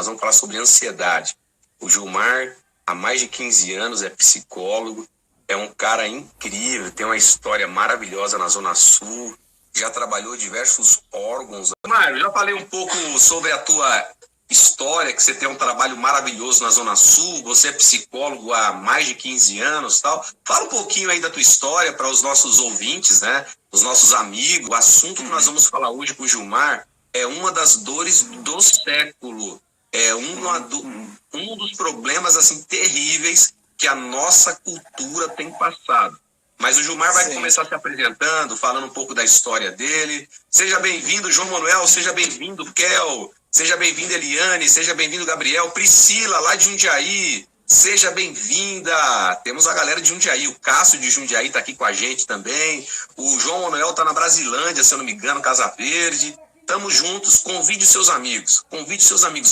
Nós vamos falar sobre ansiedade. O Gilmar, há mais de 15 anos, é psicólogo, é um cara incrível, tem uma história maravilhosa na Zona Sul, já trabalhou em diversos órgãos. Gilmar, eu já falei um pouco sobre a tua história, que você tem um trabalho maravilhoso na Zona Sul, você é psicólogo há mais de 15 anos, tal. Fala um pouquinho aí da tua história para os nossos ouvintes, né? Os nossos amigos. O assunto que nós vamos falar hoje com o Gilmar é uma das dores do século. É um dos problemas assim terríveis que a nossa cultura tem passado. Mas o Gilmar vai começar se apresentando, falando um pouco da história dele. Seja bem-vindo, João Manuel, seja bem-vindo, Kel, seja bem-vindo, Eliane, seja bem-vindo, Gabriel, Priscila, lá de Jundiaí, seja bem-vinda. Temos a galera de Jundiaí, o Cássio de Jundiaí está aqui com a gente também. O João Manuel está na Brasilândia, se eu não me engano, Casa Verde. Estamos juntos, convide seus amigos,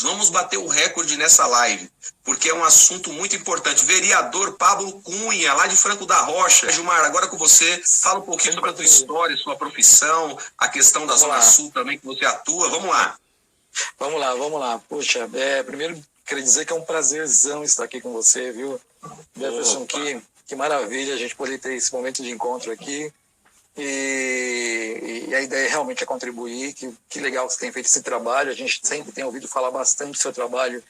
vamos bater o recorde nessa live, porque é um assunto muito importante. Vereador Pablo Cunha, lá de Franco da Rocha. Gilmar, agora com você, fala um pouquinho sobre a tua história, sua profissão, a questão da Zona Sul também que você atua, vamos lá. Vamos lá. Poxa, primeiro queria dizer que é um prazerzão estar aqui com você, viu? Jefferson, que maravilha a gente poder ter esse momento de encontro aqui. E a ideia realmente é contribuir, que legal que você tem feito esse trabalho. A gente sempre tem ouvido falar bastante do seu trabalho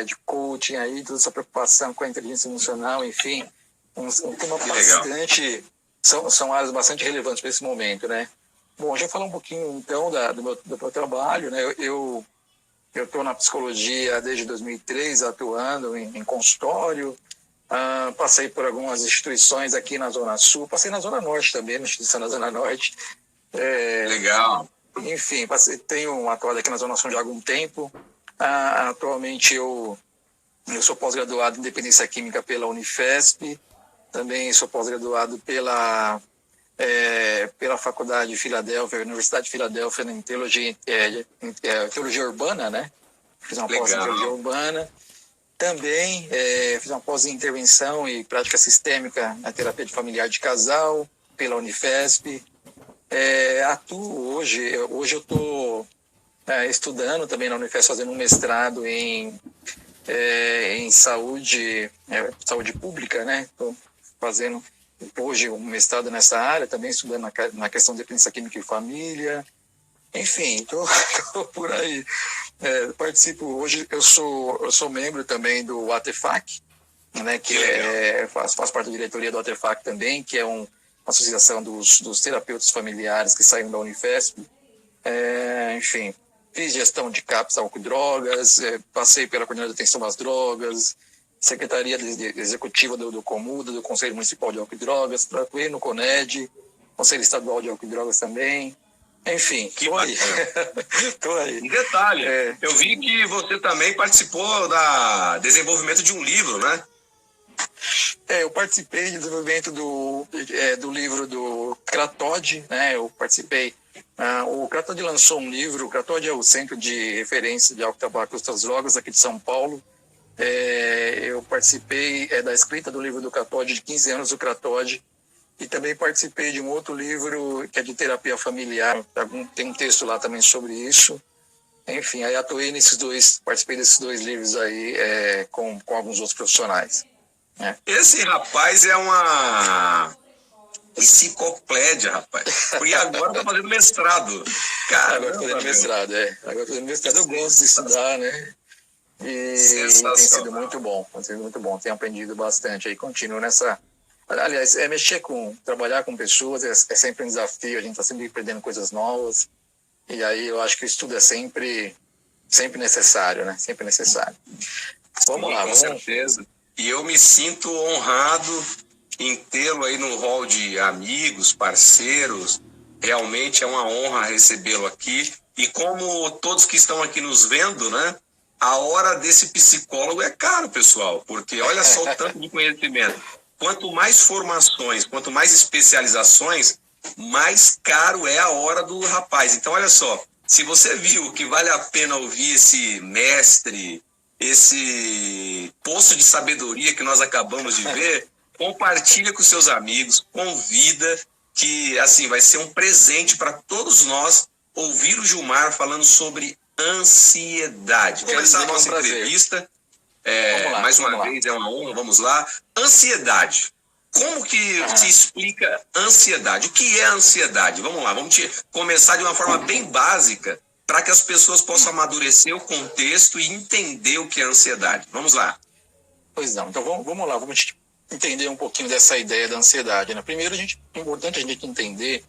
de coaching aí, toda essa preocupação com a inteligência emocional, enfim, um tema bastante, são áreas bastante relevantes para esse momento, né? Bom, deixa eu falar um pouquinho então do meu trabalho, né? Eu estou na psicologia desde 2003, atuando em consultório. Passei por algumas instituições aqui na Zona Sul, passei na Zona Norte também, na instituição da Zona Norte. Legal. Enfim, tenho atuado aqui na Zona Sul já há algum tempo. Atualmente eu sou pós-graduado em Dependência Química pela Unifesp, também sou pós-graduado pela Faculdade de Filadélfia, Universidade de Filadélfia, em Teologia Urbana, né? Fiz uma pós em Teologia Urbana. Também fiz uma pós em intervenção e prática sistêmica na terapia de familiar de casal pela Unifesp. Atuo hoje eu estou estudando também na Unifesp, fazendo um mestrado em saúde pública, né? Estou fazendo hoje um mestrado nessa área, também estudando na questão de dependência química e família. Enfim, estou por aí. Participo hoje, eu sou membro também do ATEFAC, né, que faço parte da diretoria do ATEFAC também, que é uma associação dos terapeutas familiares que saíram da Unifesp. Enfim, fiz gestão de CAPS, álcool e drogas, passei pela coordenadoria de atenção às drogas, secretaria executiva do Comuda, do Conselho Municipal de Álcool e Drogas, atuei no CONED, Conselho Estadual de Álcool e Drogas também. Enfim, tô aí. Um detalhe, eu vi que você também participou do desenvolvimento de um livro, né? Eu participei do desenvolvimento do livro do Cratod, né? Eu participei. O Cratod lançou um livro. O Cratod é o Centro de Referência de Álcool, Tabaco e Outras Drogas aqui de São Paulo. Eu participei da escrita do livro do Cratod, de 15 anos do Cratod. E também participei de um outro livro que é de terapia familiar. Tem um texto lá também sobre isso. Enfim, aí atuei participei desses dois livros aí com alguns outros profissionais. Esse rapaz é uma enciclopédia, rapaz. Porque agora tá fazendo mestrado. Cara, agora tô fazendo mestrado, Agora tô fazendo mestrado, eu gosto de estudar, né? E tem sido muito bom, tenho aprendido bastante aí, continuo nessa. Aliás, trabalhar com pessoas é sempre um desafio, a gente está sempre aprendendo coisas novas, e aí eu acho que o estudo é sempre necessário, né? Sempre necessário. Vamos lá, com certeza. E eu me sinto honrado em tê-lo aí no hall de amigos, parceiros. Realmente é uma honra recebê-lo aqui. E como todos que estão aqui nos vendo, né? A hora desse psicólogo é caro, pessoal, porque olha só o tanto de conhecimento. Quanto mais formações, quanto mais especializações, mais caro é a hora do rapaz. Então, olha só, se você viu que vale a pena ouvir esse mestre, esse poço de sabedoria que nós acabamos de ver, compartilha com seus amigos, convida, que assim vai ser um presente para todos nós ouvir o Gilmar falando sobre ansiedade. Vamos começar a nossa entrevista. Mais uma vez, é uma honra, vamos lá. Ansiedade. Como que se explica ansiedade? O que é ansiedade? Vamos lá, vamos começar de uma forma bem básica para que as pessoas possam amadurecer o contexto e entender o que é ansiedade. Vamos lá. Pois não, então vamos lá, vamos entender um pouquinho dessa ideia da ansiedade, né? Primeiro, é importante a gente entender,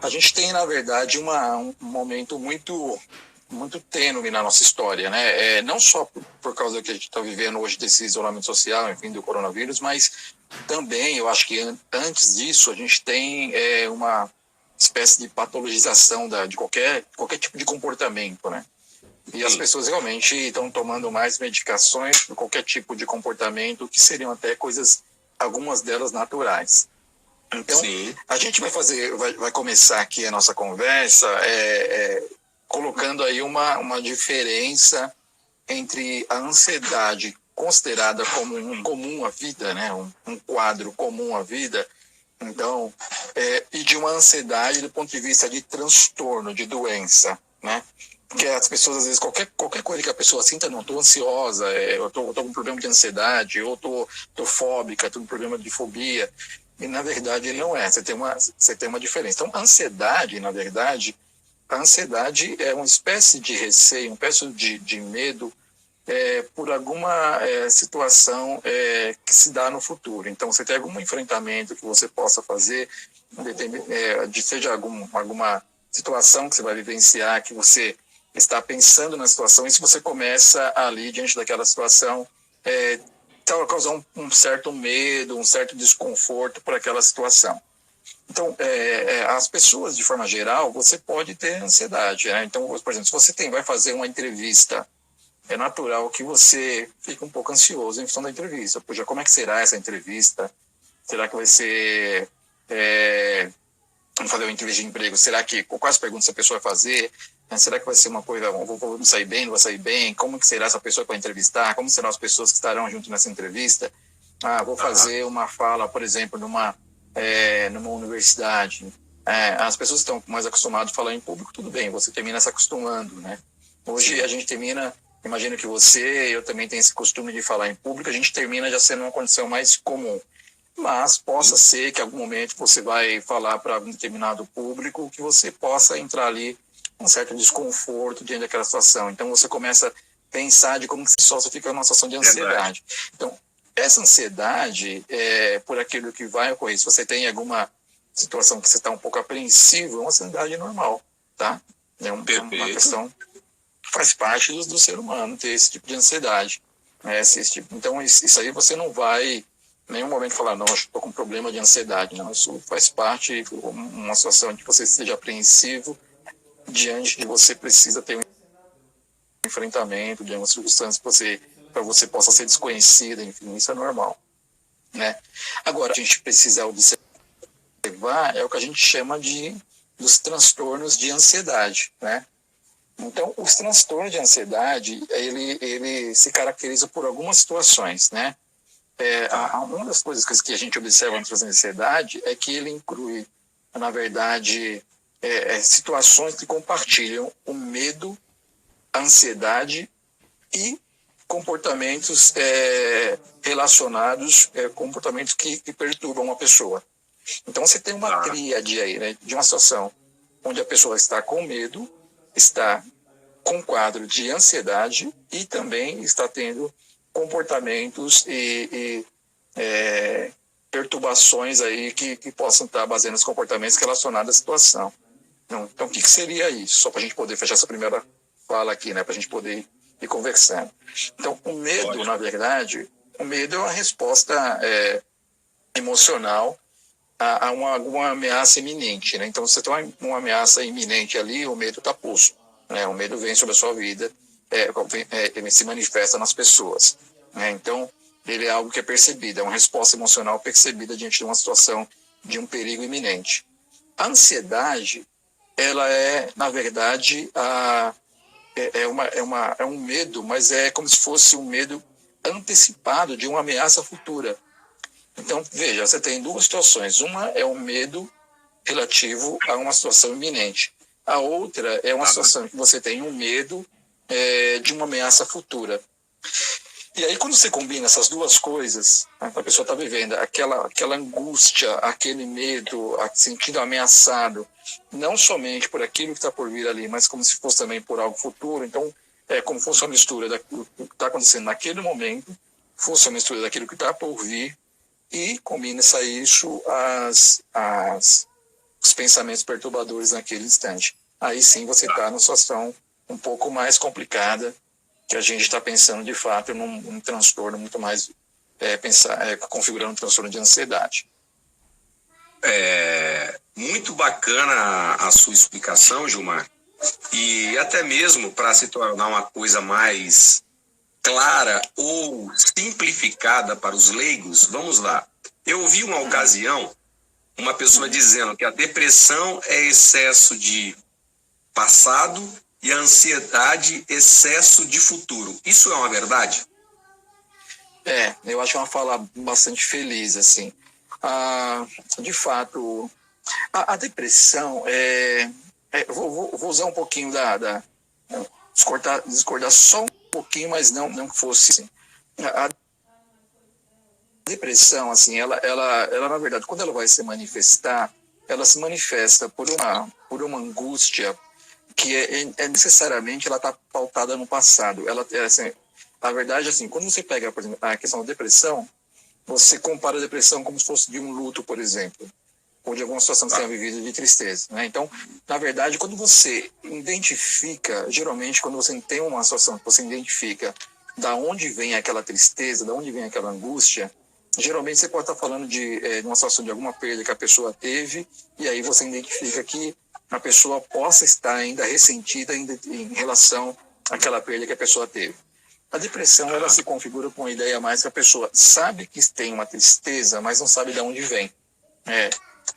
a gente tem, na verdade, um momento muito tênue na nossa história, né? Não só por causa do que a gente está vivendo hoje desse isolamento social, enfim, do coronavírus, mas também, eu acho que antes disso, a gente tem uma espécie de patologização de qualquer tipo de comportamento, né? E as pessoas realmente estão tomando mais medicações por qualquer tipo de comportamento, que seriam até coisas, algumas delas naturais. Então, a gente vai começar aqui a nossa conversa colocando aí uma diferença entre a ansiedade considerada como um comum à vida, né? Um quadro comum à vida, então, e de uma ansiedade do ponto de vista de transtorno, de doença, né? Porque as pessoas, às vezes, qualquer coisa que a pessoa sinta, não, estou ansiosa, eu tô com problema de ansiedade, eu tô fóbica, estou com problema de fobia, e na verdade não é, você tem uma diferença. Então, a ansiedade, na verdade, é uma espécie de receio, uma espécie de medo por alguma situação que se dá no futuro. Então, você tem algum enfrentamento que você possa fazer, seja alguma situação que você vai vivenciar, que você está pensando na situação, e se você começa ali, diante daquela situação, causar um certo medo, um certo desconforto por aquela situação. Então, as pessoas, de forma geral, você pode ter ansiedade, né? Então, por exemplo, se você vai fazer uma entrevista, é natural que você fique um pouco ansioso em função da entrevista. Poxa, como é que será essa entrevista? Será que vai ser... vamos fazer uma entrevista de emprego, quais perguntas a pessoa vai fazer? Será que vai ser uma coisa, vou sair bem, não vou sair bem? Como que será essa pessoa que vai entrevistar? Como serão as pessoas que estarão junto nessa entrevista? Vou fazer uma fala, por exemplo, numa universidade. As pessoas estão mais acostumadas a falar em público, tudo bem, você termina se acostumando, né? Hoje a gente termina, imagino que eu também tenho esse costume de falar em público, a gente termina já sendo uma condição mais comum. Mas possa ser que em algum momento você vai falar para um determinado público que você possa entrar ali um certo desconforto diante daquela situação. Então você começa a pensar de como que você fica numa situação de ansiedade. Então, essa ansiedade por aquilo que vai ocorrer. Se você tem alguma situação que você está um pouco apreensivo, é uma ansiedade normal, tá? É uma questão que faz parte do ser humano ter esse tipo de ansiedade. Então, isso aí você não vai em nenhum momento falar, não, eu estou com problema de ansiedade. Não, isso faz parte de uma situação em que você esteja apreensivo diante de você precisa ter um enfrentamento, de uma circunstância para você possa ser desconhecida, enfim, isso é normal, né? Agora, a gente precisa observar o que a gente chama dos transtornos de ansiedade, né? Então, os transtornos de ansiedade, ele se caracteriza por algumas situações, né? Uma das coisas que a gente observa na ansiedade é que ele inclui, na verdade, situações que compartilham o medo, a ansiedade e comportamentos relacionados, comportamentos que perturbam uma pessoa. Então, você tem uma tríade aí, né, de uma situação onde a pessoa está com medo, está com quadro de ansiedade e também está tendo comportamentos e perturbações aí que possam estar baseando os comportamentos relacionados à situação. Então, o que seria isso? Só para a gente poder fechar essa primeira fala aqui, né, para a gente poder ir conversando. Então, o medo, na verdade, o medo é uma resposta emocional a alguma ameaça iminente, né? Então, você tem uma ameaça iminente ali, o medo está posto, né? O medo vem sobre a sua vida, ele se manifesta nas pessoas, né? Então, ele é algo que é percebido, é uma resposta emocional percebida diante de uma situação de um perigo iminente. A ansiedade, ela na verdade, é um medo, mas é como se fosse um medo antecipado de uma ameaça futura. Então, veja, você tem duas situações. Uma é o medo relativo a uma situação iminente. A outra é uma Tá. situação que você tem um medo de uma ameaça futura. E aí, quando você combina essas duas coisas, né, a pessoa está vivendo aquela angústia, aquele medo, sentindo ameaçado, não somente por aquilo que está por vir ali, mas como se fosse também por algo futuro. Então, é como se fosse uma mistura do que está acontecendo naquele momento, fosse uma mistura daquilo que está por vir, e combina-se a isso os pensamentos perturbadores naquele instante. Aí sim você está numa situação um pouco mais complicada, que a gente está pensando de fato num transtorno muito mais, configurando um transtorno de ansiedade. Muito bacana a sua explicação, Gilmar, e até mesmo para se tornar uma coisa mais clara ou simplificada para os leigos, vamos lá. Eu ouvi uma ocasião uma pessoa dizendo que a depressão é excesso de passado e a ansiedade excesso de futuro. Isso é uma verdade? Eu acho uma fala bastante feliz, assim. De fato, a depressão vou usar um pouquinho discordar só um pouquinho, mas não que fosse assim. A depressão, assim, ela na verdade, quando ela vai se manifestar, ela se manifesta por uma angústia que necessariamente ela está pautada no passado. Ela assim, na verdade, assim, quando você pega, por exemplo, a questão da depressão, você compara a depressão como se fosse de um luto, por exemplo, ou de alguma situação que você tenha vivido de tristeza, né? Então, na verdade, quando você identifica, geralmente, quando você tem uma situação que você identifica da onde vem aquela tristeza, da onde vem aquela angústia, geralmente você pode estar falando de uma situação de alguma perda que a pessoa teve, e aí você identifica que a pessoa possa estar ainda ressentida em relação àquela perda que a pessoa teve. A depressão, ela se configura com a ideia mais que a pessoa sabe que tem uma tristeza, mas não sabe de onde vem.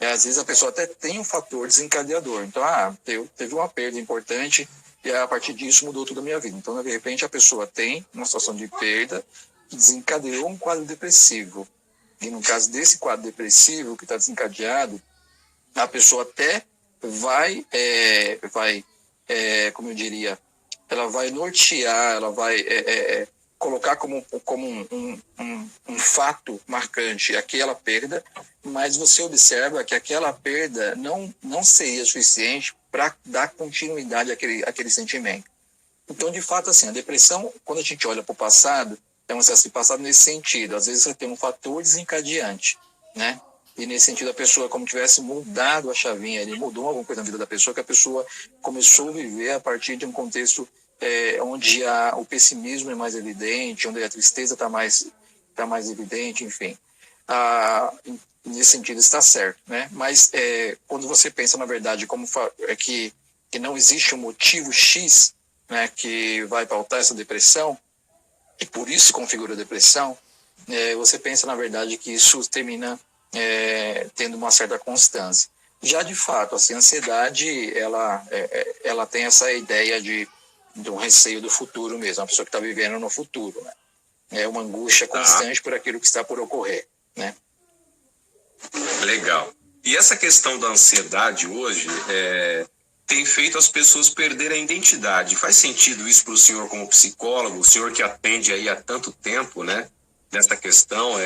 Às vezes a pessoa até tem um fator desencadeador. Então, teve uma perda importante e a partir disso mudou toda a minha vida. Então, de repente, a pessoa tem uma situação de perda que desencadeou um quadro depressivo. E no caso desse quadro depressivo que está desencadeado, a pessoa até vai, como eu diria, ela vai nortear, ela vai colocar como um fato marcante aquela perda, mas você observa que aquela perda não seria suficiente para dar continuidade àquele sentimento. Então, de fato, assim, a depressão, quando a gente olha para o passado, é um acesso de passado nesse sentido. Às vezes você tem um fator desencadeante, né? E nesse sentido a pessoa como tivesse mudado a chavinha, ele mudou alguma coisa na vida da pessoa, que a pessoa começou a viver a partir de um contexto onde o pessimismo é mais evidente, onde a tristeza está mais evidente, enfim. Nesse sentido está certo, né? Mas quando você pensa, na verdade, que não existe um motivo X, né, que vai pautar essa depressão, e por isso se configura a depressão, você pensa, na verdade, que isso termina tendo uma certa constância. Já, de fato, assim, a ansiedade, ela tem essa ideia de um receio do futuro mesmo, a pessoa que está vivendo no futuro, né? É uma angústia constante por aquilo que está por ocorrer, né? Legal. E essa questão da ansiedade hoje tem feito as pessoas perderem a identidade. Faz sentido isso para o senhor como psicólogo, o senhor que atende aí há tanto tempo, né? Nessa questão,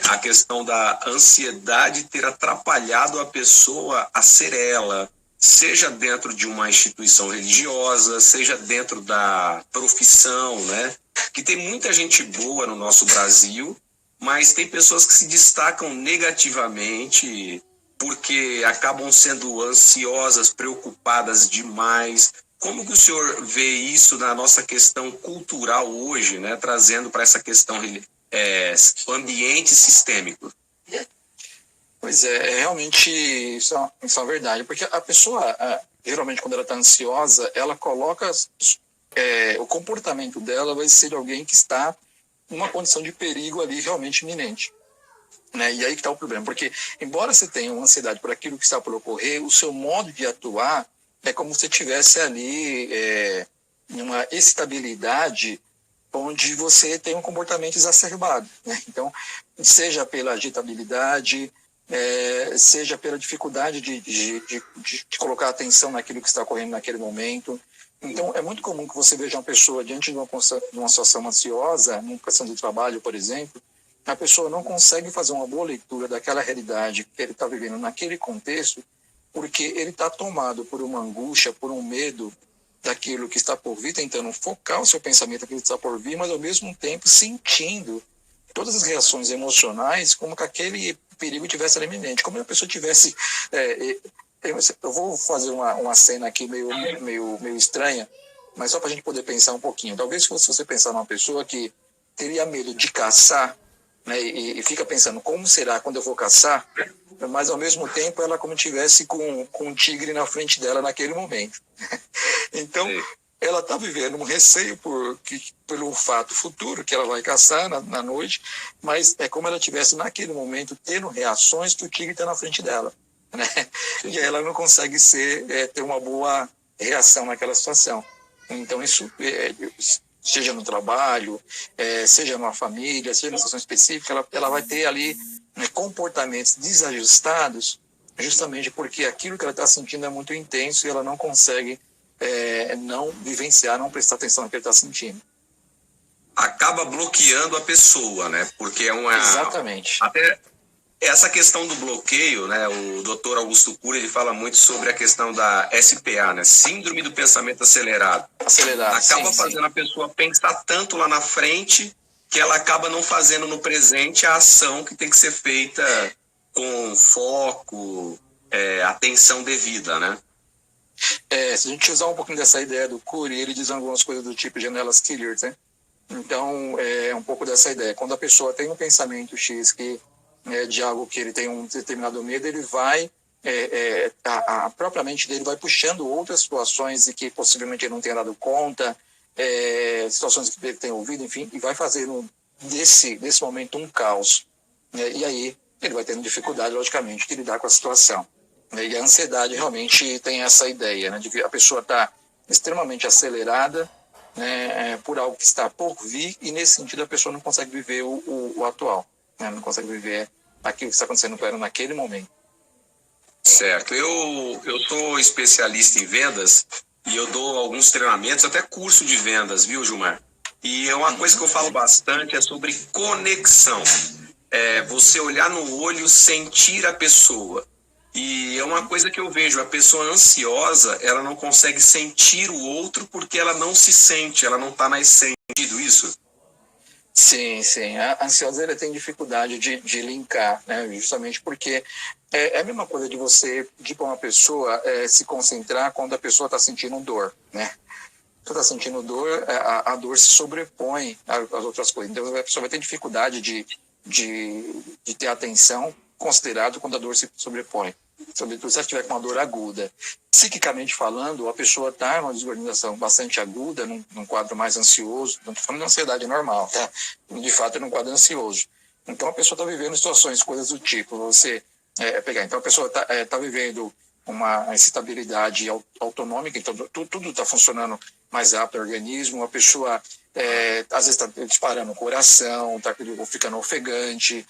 a questão da ansiedade ter atrapalhado a pessoa a ser ela, seja dentro de uma instituição religiosa, seja dentro da profissão, né? Que tem muita gente boa no nosso Brasil, mas tem pessoas que se destacam negativamente porque acabam sendo ansiosas, preocupadas demais. Como que o senhor vê isso na nossa questão cultural hoje, né? Trazendo para essa questão ambiente sistêmico? Pois realmente isso é uma verdade, porque a pessoa, geralmente quando ela está ansiosa, ela coloca, o comportamento dela vai ser de alguém que está numa condição de perigo ali realmente iminente, né? E aí que está o problema, porque embora você tenha uma ansiedade por aquilo que está por ocorrer, o seu modo de atuar é como se você estivesse ali numa estabilidade onde você tem um comportamento exacerbado, né? Então, seja pela agitabilidade, seja pela dificuldade de colocar atenção naquilo que está ocorrendo naquele momento. Então, é muito comum que você veja uma pessoa diante de uma situação ansiosa, numa questão de trabalho, por exemplo, a pessoa não consegue fazer uma boa leitura daquela realidade que ele está vivendo naquele contexto, porque ele está tomado por uma angústia, por um medo daquilo que está por vir, tentando focar o seu pensamento naquilo que está por vir, mas ao mesmo tempo sentindo todas as reações emocionais como que aquele perigo tivesse iminente, como se a pessoa tivesse... eu vou fazer uma cena aqui meio estranha, mas só para a gente poder pensar um pouquinho. Talvez se você pensar numa pessoa que teria medo de caçar, né, e fica pensando, como será quando eu vou caçar? Mas, ao mesmo tempo, ela como tivesse com um tigre na frente dela naquele momento. Então, ela está vivendo um receio pelo fato futuro, que ela vai caçar na noite, mas é como ela estivesse, naquele momento, tendo reações que o tigre está na frente dela. Né? E aí ela não consegue ter uma boa reação naquela situação. Então, isso... seja no trabalho, seja numa família, seja numa situação específica, ela vai ter ali, né, comportamentos desajustados, justamente porque aquilo que ela está sentindo é muito intenso e ela não consegue não vivenciar, não prestar atenção no que ele está sentindo. Acaba bloqueando a pessoa, né? Porque é uma... Exatamente. Até essa questão do bloqueio, né? O Dr. Augusto Cury, ele fala muito sobre a questão da SPA, né? Síndrome do pensamento acelerado. Acaba fazendo a pessoa pensar tanto lá na frente que ela acaba não fazendo no presente a ação que tem que ser feita com foco, atenção devida, né? Se a gente usar um pouquinho dessa ideia do Cury, ele diz algumas coisas do tipo janelas killers, né? Então, é um pouco dessa ideia. Quando a pessoa tem um pensamento X de algo que ele tem um determinado medo, ele vai, a própria mente dele vai puxando outras situações e que possivelmente ele não tenha dado conta, situações que ele tem ouvido, enfim, e vai fazendo desse momento um caos. E aí ele vai tendo dificuldade, logicamente, de lidar com a situação. E a ansiedade realmente tem essa ideia, né, de que a pessoa está extremamente acelerada, né, por algo que está por vir, e nesse sentido a pessoa não consegue viver o atual, né, não consegue viver aquilo que está acontecendo com ela naquele momento. Certo. Eu sou especialista em vendas e eu dou alguns treinamentos, até curso de vendas, viu, Gilmar? E uma coisa que eu falo bastante é sobre conexão. Você olhar no olho, sentir a pessoa. E é uma coisa que eu vejo, a pessoa ansiosa, ela não consegue sentir o outro porque ela não se sente, ela não está na essência. Isso? Sim, sim. A ansiosa ela tem dificuldade de linkar, né? Justamente porque é a mesma coisa de você pedir para uma pessoa se concentrar quando a pessoa está sentindo dor, né? Se está sentindo dor, a dor se sobrepõe às outras coisas. Então a pessoa vai ter dificuldade de ter atenção considerado quando a dor se sobrepõe. Sobretudo se ela estiver com uma dor aguda. Psiquicamente falando, a pessoa está em uma desorganização bastante aguda, num quadro mais ansioso, não estou falando de ansiedade normal, tá? De fato, é num quadro ansioso. Então, a pessoa está vivendo situações, coisas do tipo, você pegar. Então, a pessoa está vivendo uma excitabilidade autonômica, então tudo está funcionando mais rápido no organismo, a pessoa às vezes está disparando o coração, está ficando ofegante,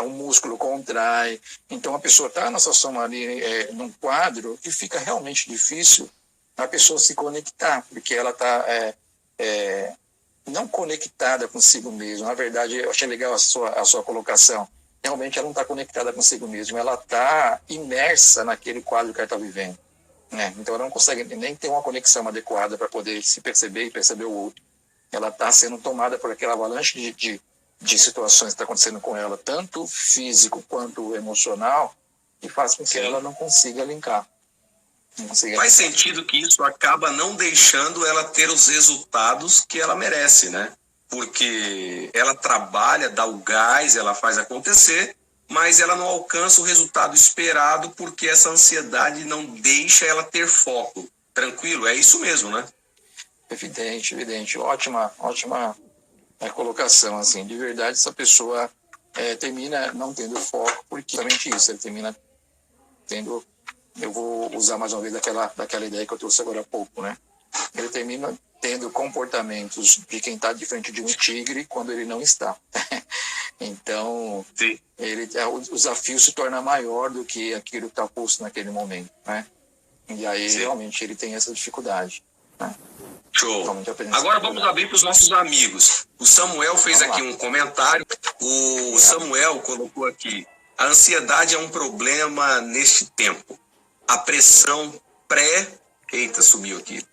o músculo contrai. Então a pessoa está na situação ali, num quadro que fica realmente difícil a pessoa se conectar, porque ela está não conectada consigo mesma. Na verdade, eu achei legal a sua colocação. Realmente ela não está conectada consigo mesma, ela está imersa naquele quadro que ela está vivendo. Né? Então ela não consegue nem ter uma conexão adequada para poder se perceber e perceber o outro. Ela está sendo tomada por aquela avalanche de situações que está acontecendo com ela, tanto físico quanto emocional, que faz com que ela não consiga linkar. Faz sentido que isso acaba não deixando ela ter os resultados que ela merece, né? Porque ela trabalha, dá o gás, ela faz acontecer, mas ela não alcança o resultado esperado porque essa ansiedade não deixa ela ter foco. Tranquilo? É isso mesmo, né? Evidente. Ótima colocação, assim. De verdade, essa pessoa termina não tendo foco, porque exatamente isso, ele termina tendo... Eu vou usar mais uma vez daquela ideia que eu trouxe agora há pouco, né? Ele termina tendo comportamentos de quem está de frente de um tigre quando ele não está. Então, Sim. o desafio se torna maior do que aquilo que está posto naquele momento, né? E aí, Sim. realmente, ele tem essa dificuldade, né? Show. Agora vamos abrir para os nossos amigos. O Samuel fez aqui um comentário. O Samuel colocou aqui: a ansiedade é um problema neste tempo. A pressão pré... Eita, sumiu aqui.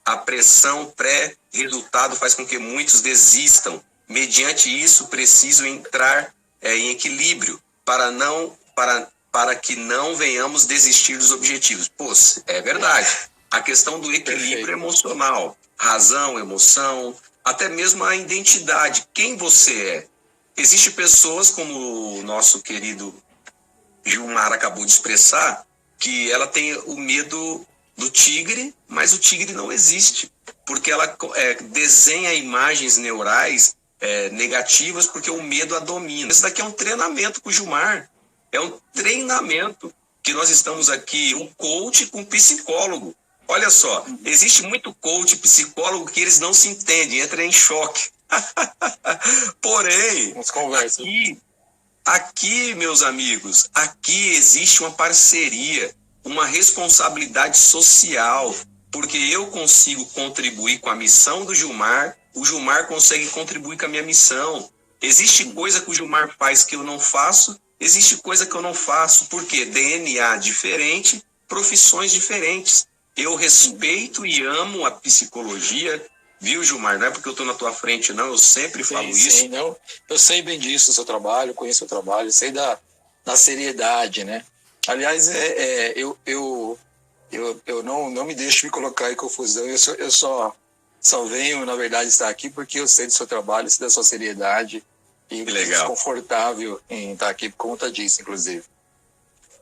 A pressão pré-resultado faz com que muitos desistam. Mediante isso, preciso entrar em equilíbrio para que não venhamos desistir dos objetivos. Pô, é verdade. A questão do equilíbrio emocional, razão, emoção, até mesmo a identidade, quem você é. Existem pessoas, como o nosso querido Gilmar acabou de expressar, que ela tem o medo do tigre, mas o tigre não existe, porque ela desenha imagens neurais negativas, porque o medo a domina. Isso daqui é um treinamento com o Gilmar, é um treinamento que nós estamos aqui, um coach com um psicólogo. Olha só, existe muito coach, psicólogo que eles não se entendem, entram em choque. Porém, aqui, meus amigos, aqui existe uma parceria, uma responsabilidade social, porque eu consigo contribuir com a missão do Gilmar, o Gilmar consegue contribuir com a minha missão. Existe coisa que o Gilmar faz que eu não faço, existe coisa que eu não faço, porque DNA diferente, profissões diferentes. Eu respeito e amo a psicologia, viu, Gilmar? Não é porque eu estou na tua frente, não, eu sempre falo isso. Sim, não, eu sei bem disso, do seu trabalho, conheço o trabalho, sei da seriedade, né? Aliás, eu não me deixo me colocar em confusão, eu só venho, na verdade, estar aqui porque eu sei do seu trabalho, sei da sua seriedade e me sinto confortável em estar aqui por conta disso, inclusive.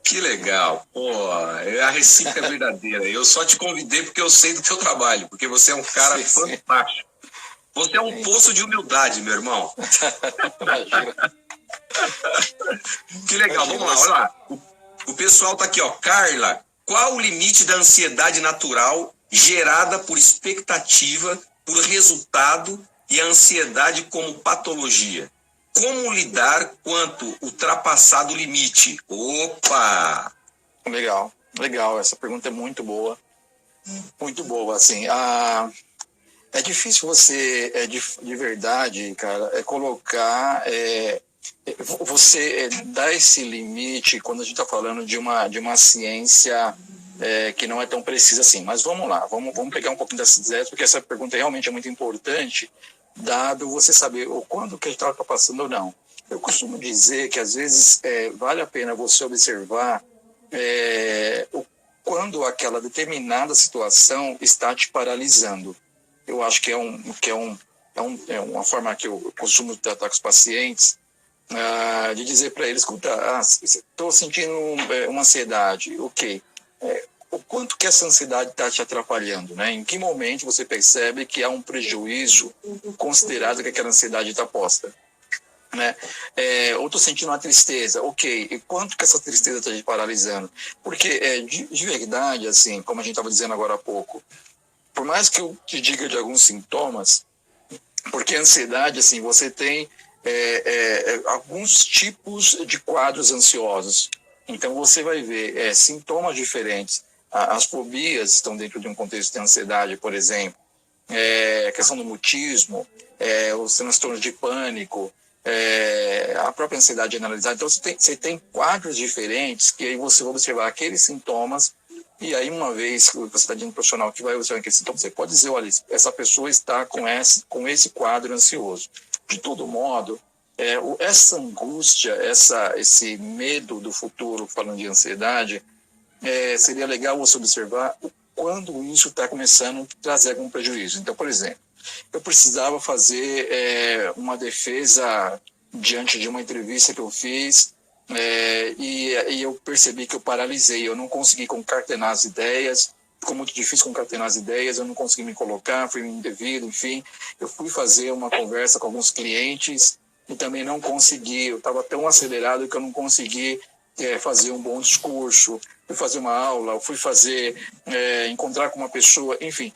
Que legal, pô, a recíproca é verdadeira. Eu só te convidei porque eu sei do teu trabalho, porque você é um cara fantástico. Você é um poço de humildade, meu irmão. Imagina. Que legal, vamos lá, olha lá. O pessoal tá aqui, ó. Carla, qual o limite da ansiedade natural gerada por expectativa, por resultado e a ansiedade como patologia? Como lidar quanto ultrapassar do limite? Opa! Legal, essa pergunta é muito boa. Muito boa, assim. É difícil você, de verdade, cara, colocar... você dar esse limite quando a gente está falando de uma ciência que não é tão precisa assim. Mas vamos lá, vamos pegar um pouquinho dessas ideias, porque essa pergunta realmente é muito importante, dado você saber o quando que a gente está passando ou não. Eu costumo dizer que às vezes vale a pena você observar quando aquela determinada situação está te paralisando. Eu acho que é uma forma que eu costumo tratar com os pacientes, de dizer para eles, escuta, estou sentindo uma ansiedade, ok. O quanto que essa ansiedade está te atrapalhando, né? Em que momento você percebe que há um prejuízo considerado que aquela ansiedade está posta? Né? Ou estou sentindo uma tristeza, ok, e quanto que essa tristeza está te paralisando? Porque, de verdade, assim, como a gente estava dizendo agora há pouco, por mais que eu te diga de alguns sintomas, porque a ansiedade, assim, você tem alguns tipos de quadros ansiosos. Então, você vai ver sintomas diferentes. As fobias estão dentro de um contexto de ansiedade, por exemplo. A questão do mutismo, os transtornos de pânico, a própria ansiedade generalizada. Então, você tem quadros diferentes que aí você vai observar aqueles sintomas e aí, uma vez que você está dizendo um profissional que vai observar aqueles sintomas, você pode dizer, olha, essa pessoa está com esse quadro ansioso. De todo modo, essa angústia, esse medo do futuro, falando de ansiedade, seria legal você observar quando isso está começando a trazer algum prejuízo. Então, por exemplo, eu precisava fazer uma defesa diante de uma entrevista que eu fiz, e eu percebi que eu paralisei, eu não consegui concatenar as ideias, ficou muito difícil concatenar as ideias, eu não consegui me colocar, fui indevido, enfim. Eu fui fazer uma conversa com alguns clientes e também não consegui, eu estava tão acelerado que eu não consegui fazer um bom discurso, fui fazer uma aula, fui encontrar com uma pessoa, enfim.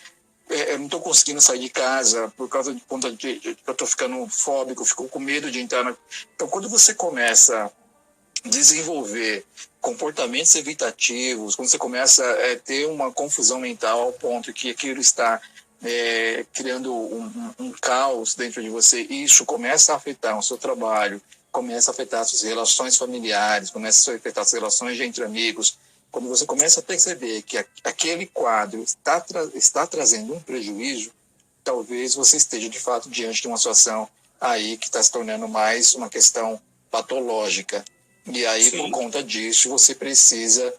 eu não estou conseguindo sair de casa por causa de conta de eu estou ficando fóbico, fico com medo de entrar na... Então, quando você começa a desenvolver comportamentos evitativos, quando você começa a ter uma confusão mental ao ponto que aquilo está criando um caos dentro de você, isso começa a afetar o seu trabalho, começa a afetar as suas relações familiares, começa a afetar as relações entre amigos. Quando você começa a perceber que aquele quadro está trazendo um prejuízo, talvez você esteja de fato diante de uma situação aí que está se tornando mais uma questão patológica. E aí, Sim. Por conta disso, você precisa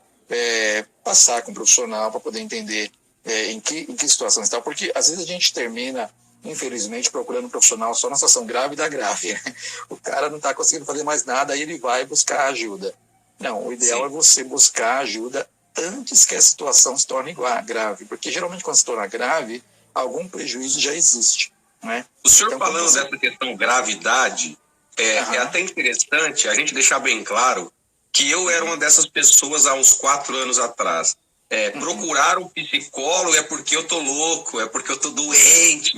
passar com um profissional para poder entender em que situação está. Porque às vezes a gente termina, infelizmente, procurando um profissional só na situação grave da grave. O cara não está conseguindo fazer mais nada, aí ele vai buscar ajuda. Não, o ideal Sim. É você buscar ajuda antes que a situação se torne grave. Porque geralmente quando se torna grave, algum prejuízo já existe. Né? O senhor então, falando dessa questão gravidade, é até interessante a gente deixar bem claro que eu era uma dessas pessoas há uns 4 anos atrás. Procurar um psicólogo é porque eu tô louco, é porque eu tô doente.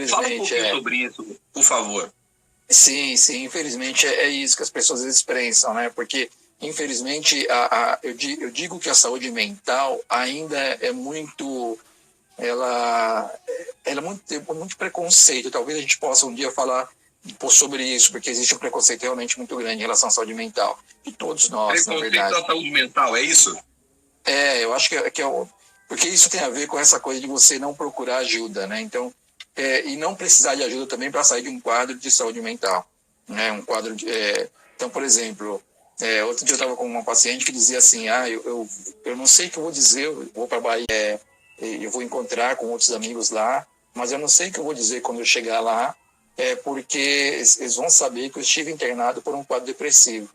Fala um pouquinho sobre isso, por favor. Sim, infelizmente é isso que as pessoas às vezes pensam, né? Porque, infelizmente, eu digo que a saúde mental ainda é muito... Ela é muito preconceito. Talvez a gente possa um dia falar sobre isso, porque existe um preconceito realmente muito grande em relação à saúde mental. De todos nós, na verdade. Preconceito à saúde mental, é isso? Eu acho que porque isso tem a ver com essa coisa de você não procurar ajuda, né? Então, e não precisar de ajuda também para sair de um quadro de saúde mental, né? Um quadro então, por exemplo, outro dia eu estava com uma paciente que dizia assim, eu não sei o que eu vou dizer, eu vou para a Bahia, eu vou encontrar com outros amigos lá, mas eu não sei o que eu vou dizer quando eu chegar lá, porque eles vão saber que eu estive internado por um quadro depressivo.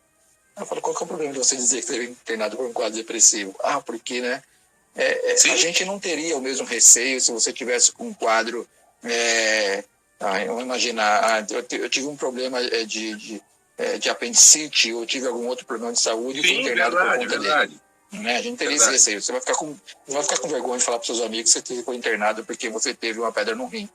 Eu falo, qual que é o problema de você dizer que esteve internado por um quadro depressivo? Porque, né, a gente não teria o mesmo receio se você tivesse com um quadro... eu vou imaginar, eu tive um problema de apendicite, ou tive algum outro problema de saúde e fui internado por conta dele. Né? A gente teria esse receio. Você vai ficar com vergonha de falar para os seus amigos que você foi internado porque você teve uma pedra no rim.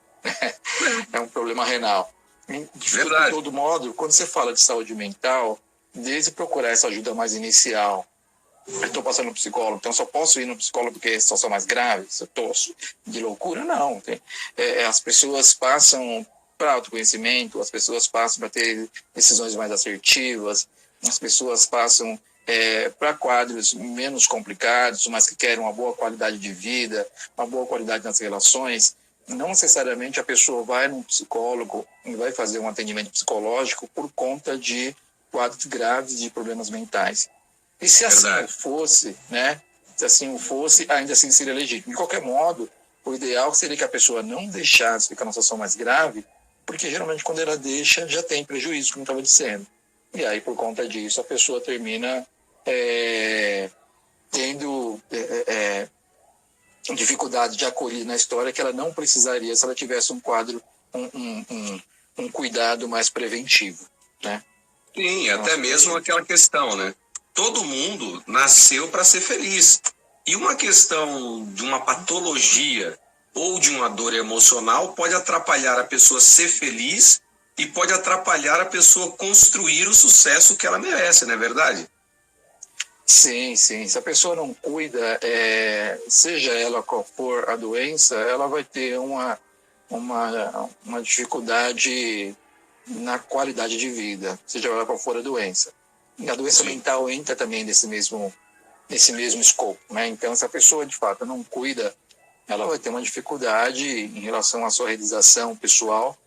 É um problema renal. De todo modo, quando você fala de saúde mental, desde procurar essa ajuda mais inicial, eu estou passando no psicólogo, então só posso ir no psicólogo porque a situação é mais grave, se eu estou de loucura, não. As pessoas passam para autoconhecimento, as pessoas passam para ter decisões mais assertivas, as pessoas passam para quadros menos complicados, mas que querem uma boa qualidade de vida, uma boa qualidade nas relações. Não necessariamente a pessoa vai num psicólogo e vai fazer um atendimento psicológico por conta de quadros graves de problemas mentais. E se assim o fosse, né? Se assim o fosse, ainda assim seria legítimo. De qualquer modo, o ideal seria que a pessoa não deixasse ficar numa situação mais grave, porque geralmente quando ela deixa, já tem prejuízo, como eu estava dizendo. E aí, por conta disso, a pessoa termina tendo dificuldade de acolher na história que ela não precisaria se ela tivesse um quadro, um cuidado mais preventivo, né? Sim, até mesmo aquela questão, né? Todo mundo nasceu para ser feliz. E uma questão de uma patologia ou de uma dor emocional pode atrapalhar a pessoa ser feliz e pode atrapalhar a pessoa construir o sucesso que ela merece, não é verdade? Sim. Se a pessoa não cuida, seja ela qual for a doença, ela vai ter uma dificuldade na qualidade de vida, seja ela qual for a doença. E a doença mental entra também nesse mesmo escopo, né? Então, se a pessoa, de fato, não cuida, ela vai ter uma dificuldade em relação à sua realização pessoal,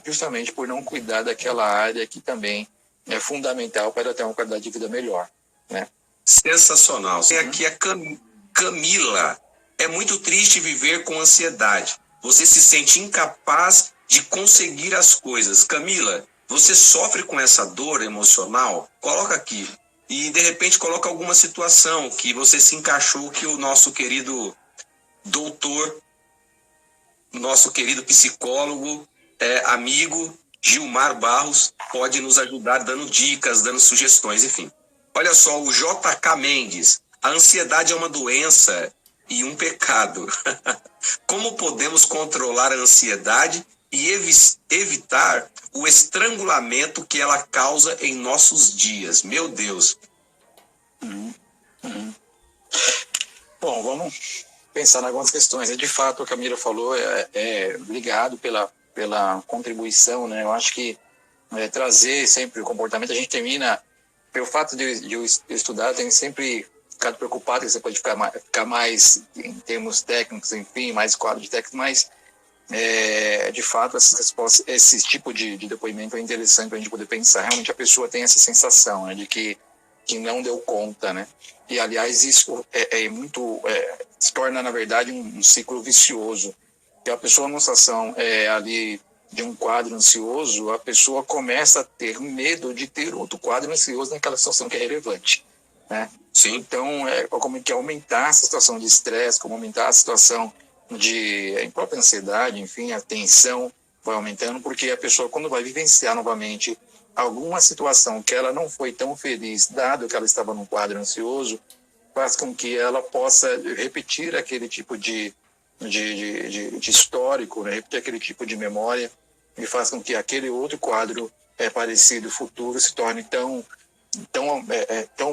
justamente por não cuidar daquela área que também é fundamental para ela ter uma qualidade de vida melhor, né? Sensacional. Tem aqui a Camila. É muito triste viver com ansiedade. Você se sente incapaz de conseguir as coisas. Camila, você sofre com essa dor emocional? Coloca aqui. E, de repente, coloca alguma situação que você se encaixou, que o nosso querido doutor, nosso querido psicólogo, amigo Gilmar Barros, pode nos ajudar dando dicas, dando sugestões, enfim. Olha só, o JK Mendes. A ansiedade é uma doença e um pecado. Como podemos controlar a ansiedade e evitar o estrangulamento que ela causa em nossos dias? Meu Deus. Bom, vamos pensar em algumas questões. De fato, o que a Camila falou obrigado pela contribuição, né? Eu acho que trazer sempre o comportamento, a gente termina, pelo fato de eu estudar, eu tenho sempre ficado preocupado que você pode ficar mais em termos técnicos, enfim, mais quadro de técnicos, mas de fato esse tipo de depoimento é interessante para a gente poder pensar. Realmente a pessoa tem essa sensação, né, de que não deu conta, né? E aliás isso se torna na verdade um ciclo vicioso. Que a pessoa numa situação ali de um quadro ansioso, a pessoa começa a ter medo de ter outro quadro ansioso naquela situação que é relevante, né? Sim. Então, como que aumentar a situação de estresse, como aumentar a situação de própria ansiedade, enfim, a tensão vai aumentando, porque a pessoa, quando vai vivenciar novamente alguma situação que ela não foi tão feliz, dado que ela estava num quadro ansioso, faz com que ela possa repetir aquele tipo de histórico, né? Repetir aquele tipo de memória, e faz com que aquele outro quadro parecido futuro se torne tão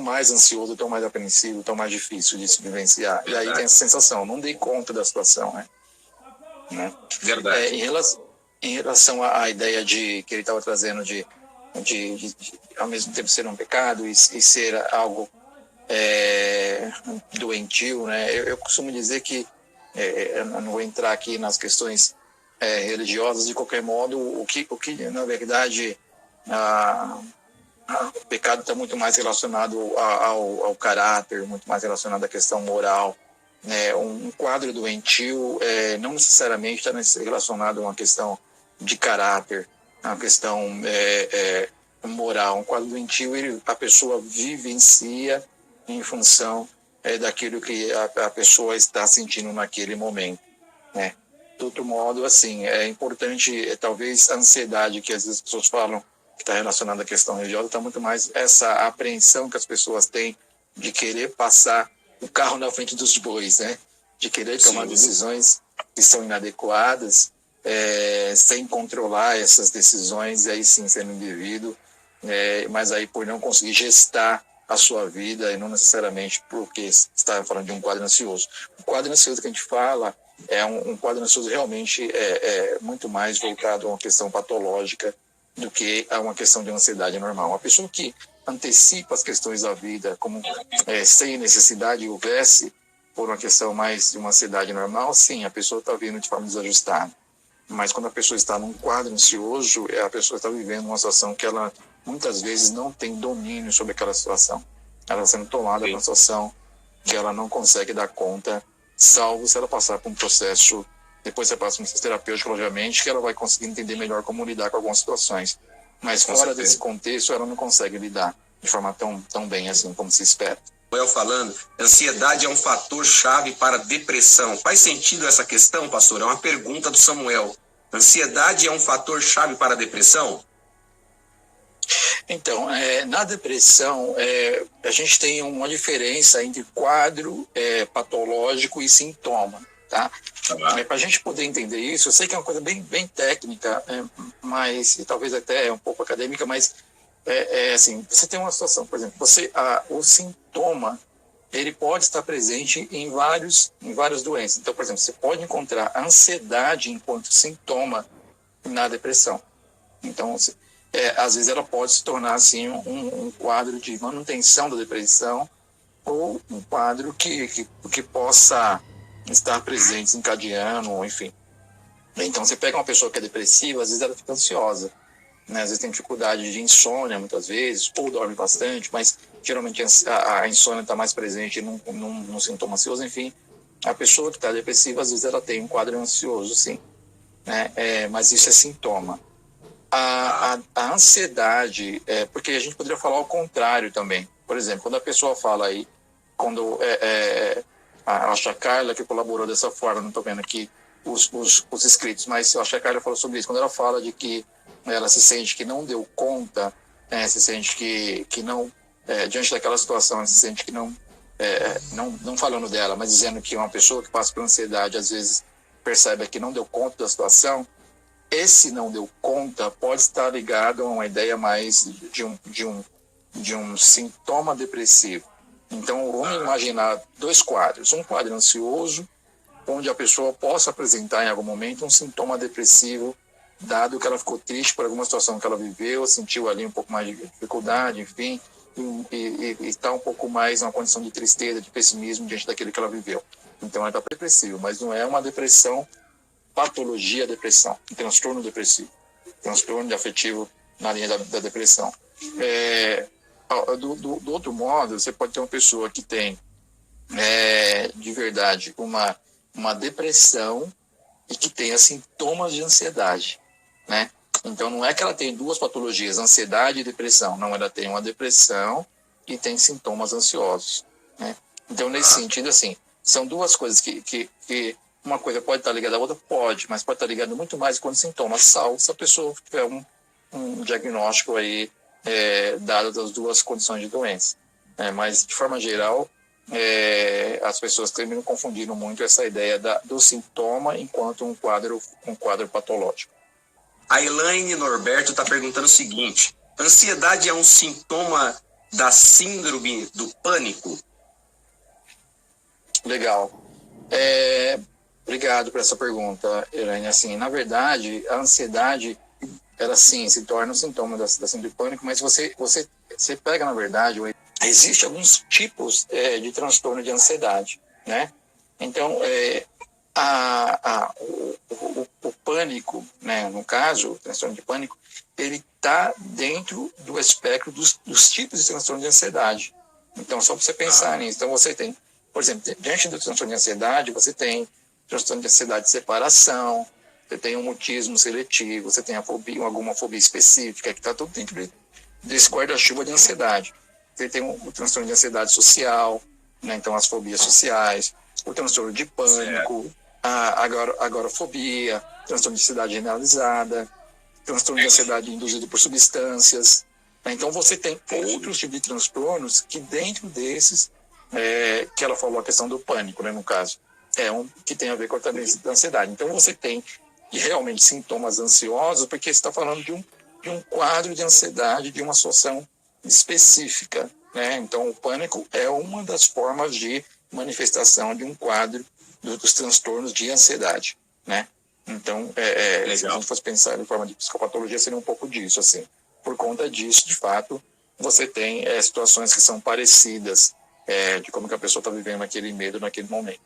mais ansioso, tão mais apreensivo, tão mais difícil de se vivenciar. E aí tem essa sensação, não dei conta da situação, né? Verdade. Em relação à ideia que ele estava trazendo de ao mesmo tempo ser um pecado e ser algo doentio, né? Eu costumo dizer que eu não vou entrar aqui nas questões religiosas, de qualquer modo, o que na verdade o pecado está muito mais relacionado ao caráter, muito mais relacionado à questão moral, né? Um quadro doentio não necessariamente está relacionado a uma questão de caráter, a uma questão moral. Um quadro doentio, a pessoa vivencia em função daquilo que a pessoa está sentindo naquele momento, né? De outro modo, assim, é importante, talvez a ansiedade que às vezes as pessoas falam que está relacionada à questão religiosa, está muito mais essa apreensão que as pessoas têm de querer passar o carro na frente dos bois, né? De querer tomar decisões que são inadequadas, sem controlar essas decisões, e aí sim sendo indevido, mas aí por não conseguir gestar a sua vida, e não necessariamente porque está falando de um quadro ansioso. O quadro ansioso que a gente fala é um quadro ansioso realmente muito mais voltado a uma questão patológica do que a uma questão de ansiedade normal. Uma pessoa que antecipa as questões da vida como sem necessidade houvesse, por uma questão mais de uma ansiedade normal, sim, a pessoa está vindo de forma desajustada. Mas quando a pessoa está num quadro ansioso, a pessoa está vivendo uma situação que ela muitas vezes não tem domínio sobre aquela situação. Ela está sendo tomada por uma situação que ela não consegue dar conta, salvo se ela passar por um processo, depois você passa por um processo terapêutico, obviamente, que ela vai conseguir entender melhor como lidar com algumas situações. Mas fora desse contexto, ela não consegue lidar de forma tão bem assim como se espera. Samuel falando, ansiedade é um fator chave para depressão. Faz sentido essa questão, pastor? É uma pergunta do Samuel. Ansiedade é um fator chave para a depressão? Então, na depressão, a gente tem uma diferença entre quadro patológico e sintoma, tá? Para a gente poder entender isso, eu sei que é uma coisa bem técnica, mas e talvez até um pouco acadêmica, mas assim, você tem uma situação, por exemplo, o sintoma, ele pode estar presente em várias doenças. Então, por exemplo, você pode encontrar a ansiedade enquanto sintoma na depressão. Então, às vezes ela pode se tornar assim um quadro de manutenção da depressão, ou um quadro que possa estar presente, desencadeando, enfim. Então, você pega uma pessoa que é depressiva, às vezes ela fica ansiosa, né? Às vezes tem dificuldade de insônia, muitas vezes, ou dorme bastante, mas geralmente a insônia está mais presente num sintoma ansioso, enfim. A pessoa que está depressiva, às vezes ela tem um quadro ansioso, sim, né? Mas isso é sintoma. A ansiedade, porque a gente poderia falar ao contrário também. Por exemplo, quando a pessoa fala aí, quando acho a Carla que colaborou dessa forma, não estou vendo aqui os escritos, mas eu acho que a Carla falou sobre isso, quando ela fala de que ela se sente que não deu conta, se sente que não, diante daquela situação, ela se sente que não não falando dela, mas dizendo que uma pessoa que passa por ansiedade, às vezes percebe que não deu conta da situação, esse não deu conta pode estar ligado a uma ideia mais de um sintoma depressivo. Então, vamos imaginar dois quadros. Um quadro ansioso, onde a pessoa possa apresentar em algum momento um sintoma depressivo, dado que ela ficou triste por alguma situação que ela viveu, sentiu ali um pouco mais de dificuldade, enfim, e está um pouco mais numa condição de tristeza, de pessimismo diante daquilo que ela viveu. Então, ela está depressiva, mas não é uma depressão, patologia depressão, um transtorno depressivo, transtorno de afetivo na linha da depressão. Do outro modo, você pode ter uma pessoa que tem, de verdade, uma depressão e que tenha sintomas de ansiedade, né? Então, não é que ela tem duas patologias, ansiedade e depressão. Não, ela tem uma depressão e tem sintomas ansiosos, né? Então, nesse sentido, assim, são duas coisas que uma coisa pode estar ligada à outra, pode, mas pode estar ligada muito mais com sintomas, salvo se a pessoa tiver um diagnóstico aí dado das duas condições de doença. Mas, de forma geral, as pessoas terminam confundindo muito essa ideia do sintoma enquanto um quadro patológico. A Elaine Norberto está perguntando o seguinte: ansiedade é um sintoma da síndrome do pânico? Legal. Obrigado por essa pergunta, Elaine. Assim, na verdade, a ansiedade, ela sim se torna um sintoma da síndrome do pânico, mas você pega, na verdade, existem alguns tipos de transtorno de ansiedade, né? Então, o pânico, né, no caso, o transtorno de pânico, ele está dentro do espectro dos tipos de transtorno de ansiedade. Então, só para você pensar nisso. Então, você tem, por exemplo, diante do transtorno de ansiedade, você tem transtorno de ansiedade de separação, você tem um mutismo seletivo, você tem alguma fobia específica, que está tudo dentro desse guarda-chuva de ansiedade. Você tem o transtorno de ansiedade social, né, então as fobias sociais, o transtorno de pânico, a agorafobia, transtorno de ansiedade generalizada, transtorno de ansiedade induzido por substâncias. Né? Então você tem outros tipos de transtornos que dentro desses, que ela falou a questão do pânico, né, no caso, que tem a ver com a ansiedade. Então você tem realmente sintomas ansiosos, porque você está falando de um quadro de ansiedade, de uma situação específica, né? Então o pânico é uma das formas de manifestação de um quadro dos transtornos de ansiedade, né? Então, se a gente fosse pensar em forma de psicopatologia, seria um pouco disso, assim. Por conta disso, de fato, você tem situações que são parecidas de como que a pessoa está vivendo aquele medo naquele momento.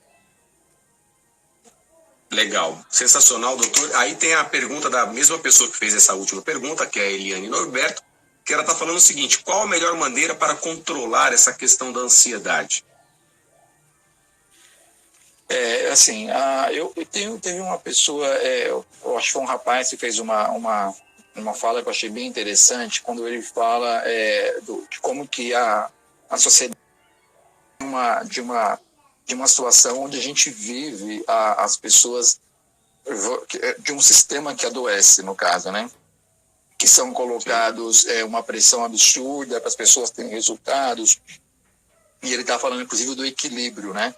Legal, sensacional, doutor. Aí tem a pergunta da mesma pessoa que fez essa última pergunta, que é a Eliane Norberto, que ela está falando o seguinte: qual a melhor maneira para controlar essa questão da ansiedade? Teve uma pessoa, eu acho que foi um rapaz que fez uma fala que eu achei bem interessante, quando ele fala de como que a sociedade de uma situação onde a gente vive as pessoas de um sistema que adoece, no caso, né? Que são colocados uma pressão absurda para as pessoas terem resultados. E ele está falando, inclusive, do equilíbrio, né?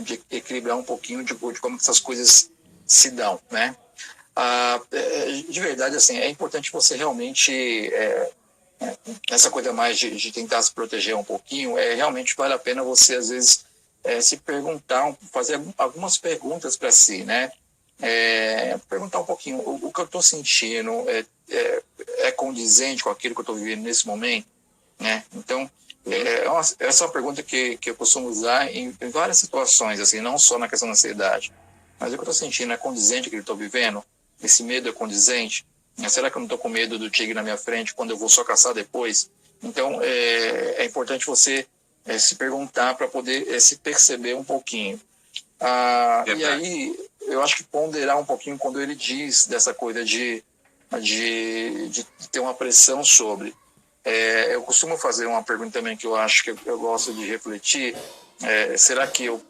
De equilibrar um pouquinho de como essas coisas se dão, né? De verdade, assim, é importante você realmente essa coisa mais de tentar se proteger um pouquinho, realmente vale a pena você, às vezes, se perguntar, fazer algumas perguntas para si, né? Perguntar um pouquinho, o que eu estou sentindo é condizente com aquilo que eu estou vivendo nesse momento, né? Então, essa é uma pergunta que eu costumo usar em várias situações, assim, não só na questão da ansiedade, mas o que eu estou sentindo é condizente com aquilo que eu estou vivendo? Esse medo é condizente? Será que eu não estou com medo do tigre na minha frente quando eu vou só caçar depois? Então, é importante você se perguntar para poder se perceber um pouquinho. E aí, eu acho que ponderar um pouquinho quando ele diz dessa coisa de ter uma pressão sobre. Eu costumo fazer uma pergunta também que eu acho que eu gosto de refletir. Será que eu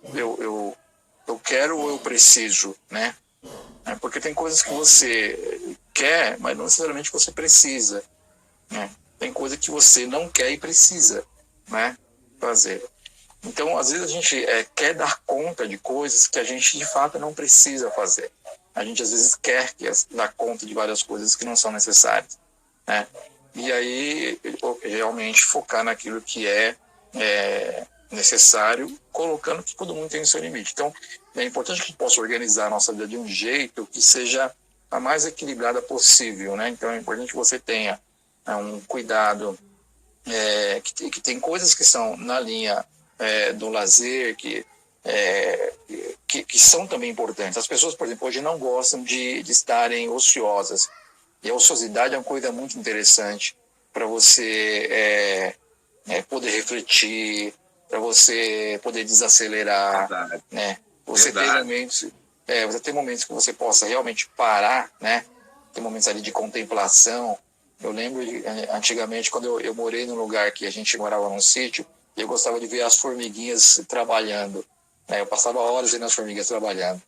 quero ou eu preciso, né? Porque tem coisas que você quer, mas não necessariamente você precisa, né? Tem coisa que você não quer e precisa. né, fazer. Então, às vezes a gente quer dar conta de coisas que a gente, de fato, não precisa fazer. A gente, às vezes, quer dar conta de várias coisas que não são necessárias, né? E aí, realmente, focar naquilo que é necessário, colocando que todo mundo tem o seu limite. Então, é importante que a gente possa organizar a nossa vida de um jeito que seja a mais equilibrada possível, né? Então, é importante que você tenha um cuidado, que tem coisas que são na linha do lazer, que são também importantes. As pessoas, por exemplo, hoje não gostam de estarem ociosas. E a ociosidade é uma coisa muito interessante para você poder refletir, para você poder desacelerar, Verdade. né? Você ter momentos que você possa realmente parar, né? Ter momentos ali de contemplação. Eu lembro antigamente, quando eu morei num lugar que a gente morava num sítio, eu gostava de ver as formiguinhas trabalhando, né? Eu passava horas vendo as formigas trabalhando.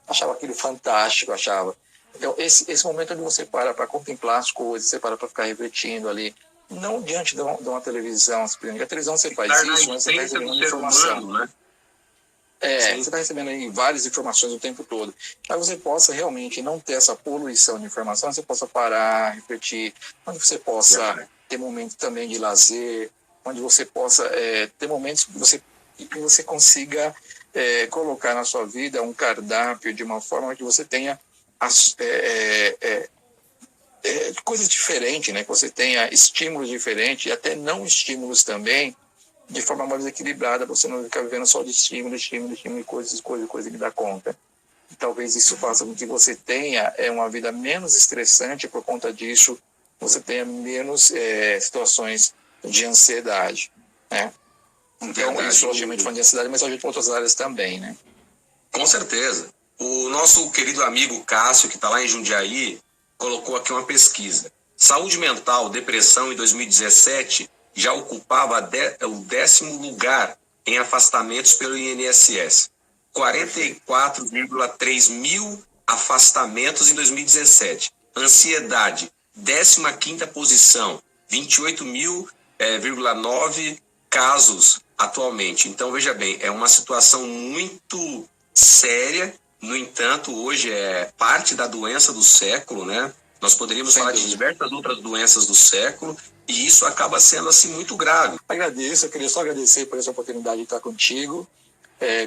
Achava aquilo fantástico, achava. Então, esse momento onde você para contemplar as coisas, você para ficar refletindo ali, não diante de uma televisão. A televisão você faz isso, mas você está recebendo informação. Humano, né? Você está recebendo aí várias informações o tempo todo. Mas você possa realmente não ter essa poluição de informação, você possa parar, refletir, onde você possa ter momentos também de lazer, onde você possa ter momentos que você consiga colocar na sua vida um cardápio de uma forma que você tenha coisas diferentes, né? Que você tenha estímulos diferentes e até não estímulos também, de forma mais equilibrada, você não ficar vivendo só de estímulo, e coisa que dá conta. E talvez isso faça com que você tenha uma vida menos estressante, por conta disso você tenha menos situações de ansiedade, né? Então, verdade, isso logicamente falando de ansiedade, mas ajuda para outras áreas também, né? Com certeza. O nosso querido amigo Cássio, que está lá em Jundiaí, colocou aqui uma pesquisa. Saúde mental, depressão em 2017 já ocupava o 10º lugar em afastamentos pelo INSS. 44,3 mil afastamentos em 2017. Ansiedade, 15ª posição, 28,9 casos atualmente. Então, veja bem, é uma situação muito séria. No entanto, hoje é parte da doença do século, né? Nós poderíamos falar de diversas outras doenças do século, e isso acaba sendo, assim, muito grave. Eu queria só agradecer por essa oportunidade de estar contigo.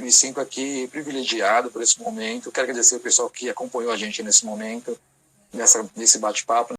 Me sinto aqui privilegiado por esse momento. Quero agradecer o pessoal que acompanhou a gente nesse momento, nesse bate-papo.